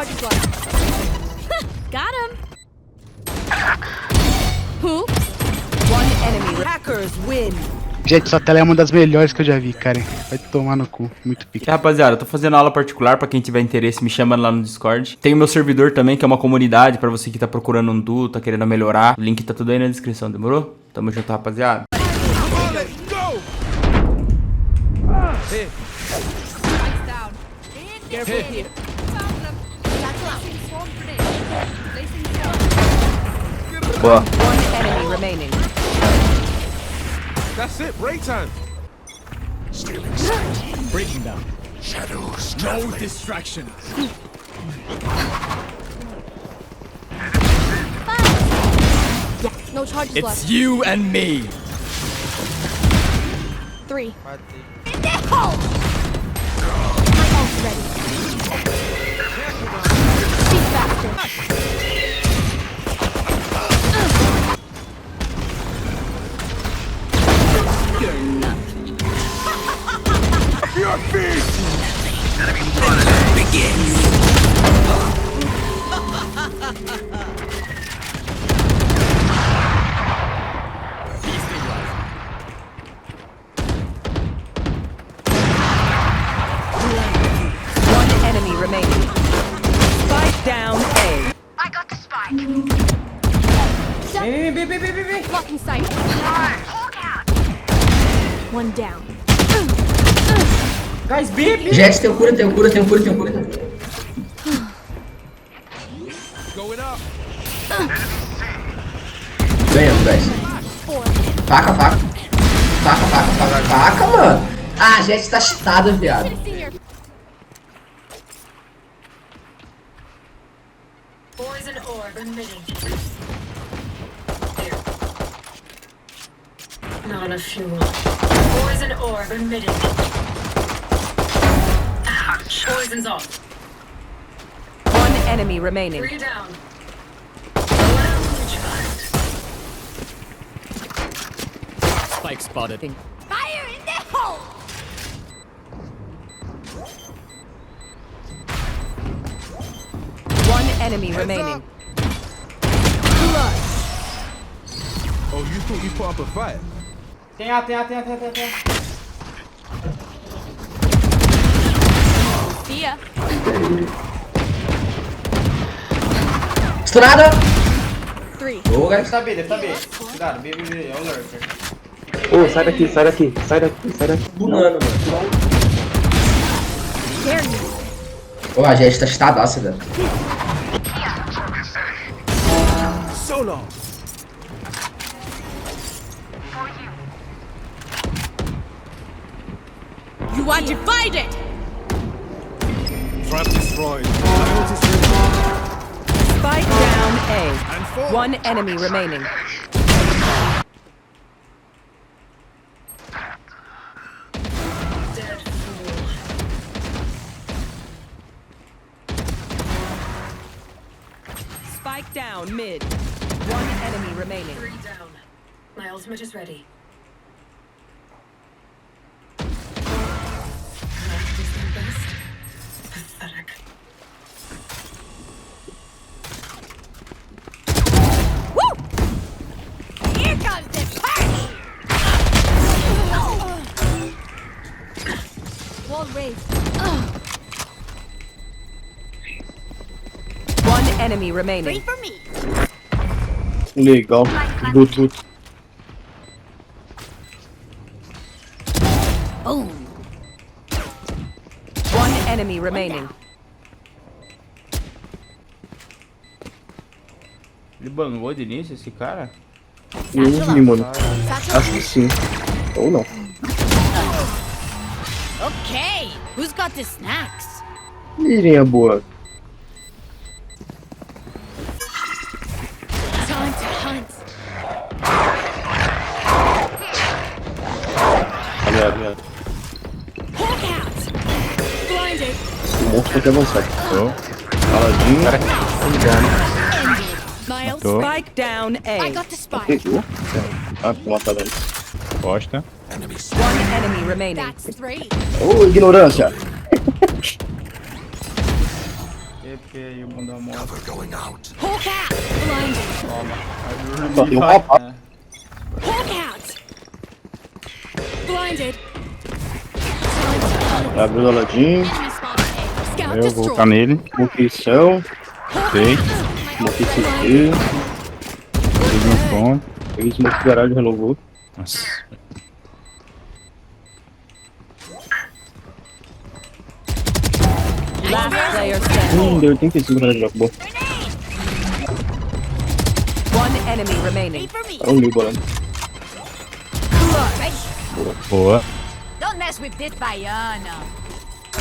charges left. Got him. Oops. One enemy. Hackers win. Gente, sua tela é uma das melhores que eu já vi, cara. Vai tomar no cu. Muito pique. E, rapaziada, eu tô fazendo aula particular. Pra quem tiver interesse, me chama lá no Discord. Tem o meu servidor também, que é uma comunidade pra você que tá procurando um duo, tá querendo melhorar. O link tá tudo aí na descrição, demorou? Tamo junto, rapaziada. Boa. One enemy remaining. That's it, break time. Breaking down. Shadows. No distraction. Yeah, no charges It's left. you and me. 3. In the hole! My ult's ready. Speak faster. You're nothing. Your feet. Begins. One enemy remaining. Spike down A. I got the spike. Blocking sight. Hawk out. One down. Jett, tem cura. Going up. Ganhamos, guys. 4. Faca, mano. Ah, Jett tá cheatada, viado. Senior. Poison orb emitting. Not enough fuel. Poison orb emitting. Ouch. Poison's off. One enemy remaining. 3 down. Well, you tried. Spike spotted. Fire in the hole! One enemy remaining. Oh, you thought you put up a fight? Tem A. See ya. Estourada. 3. Boa, guys. Deve tá B. Cuidado, B, é o lurker. Ô, sai daqui. Mano. Dare you. Ô, a Jett tá cheatadaça, velho. So long. You are divided! Trap destroyed. Ult is ready. Spike down A. And 4. One enemy remaining. Dead fool. Spike down mid. One enemy remaining. 3 down. My ultimate is ready. That is their best. Pathetic. Woo! Here comes the party! Wall raised. One enemy remaining. For me. Legal. Good. Boom. One enemy remaining. Ele bangou de início esse cara? Não vi, mano. Acho que sim. Ou não. Okay, who's got the snacks? Mirinha boa. Time to hunt. Aliado. Hawk out. Blinded. O monstro pode avançar. Paladinho. Miles. Tô. Spike down A. I got the spike. Pegou. Ah, vou matar ele. Costa. One enemy remaining. That's 3. Ô, ignorância. porque aí o mundo é uma moto. Cover going out. Hawk out. Blinded. Toma. Só tem um rapaz. Hawk out. Blinded. Abriu o ladinho. Enemy spotted A. Scout Eu vou destroyed. colocar nele. Smoke céu. Ok. Smoke CT. Fiz um ponto. Peguei smoke garagem, renovou. Nossa. Last player standing. Deu 85 na jogo. Boa. One enemy remaining. For me. Tá um liu bolando. Boa. Don't mess with this Baiana.